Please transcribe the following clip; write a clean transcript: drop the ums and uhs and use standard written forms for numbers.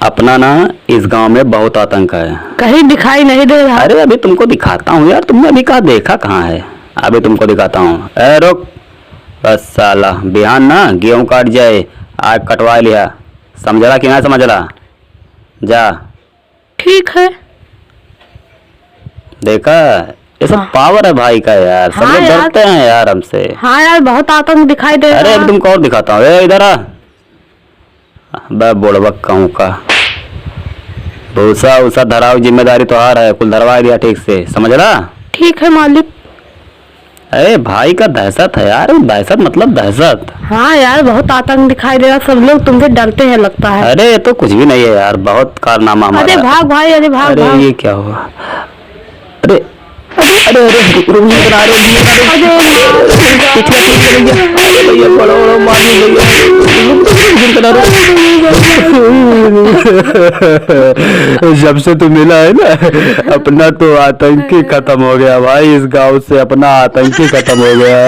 अपना ना इस गांव में बहुत आतंक है। कहीं दिखाई नहीं दे रहा। अरे अभी तुमको दिखाता हूँ यार, तुमने अभी कहा देखा कहाँ है। अभी तुमको दिखाता हूँ। ए रुक, बस साला बिहान ना गेहूं काट जाए, आज कटवा लिया। समझला कि ना समझला? जा। ठीक है। देखा, ये सब पावर है भाई का यार। सब हाँ लोग यार। डरते हैं यार हमसे। हाँ यार, बहुत आतंक दिखाई दे अरे रहा। अभी तुमको और दिखाता हूँ। इधर आ। बुड़बक कहूँ का भूसा उसा धराओ, जिम्मेदारी तो हार है, कुल धरवा दिया ठीक से, समझला? ठीक है मालिक। अरे भाई का दहशत है यार, दहशत मतलब दहशत। हाँ यार, बहुत आतंक दिखाई दे रहा। सब लोग तुमसे डरते हैं लगता है। अरे ये तो कुछ भी नहीं है यार, बहुत कारनामा अरे हमारा। भाग भाई, अरे भाग अरे भाग। ये क्या हुआ? अरे अरे अरे रुक रुक, ये बना रहे पिछला सीट चले गया। अरे भैया बड़ो बड़ो मारी भैया। जब से तू मिला है ना, अपना तो आतंकी खत्म हो गया भाई। इस गांव से अपना आतंकी खत्म हो गया।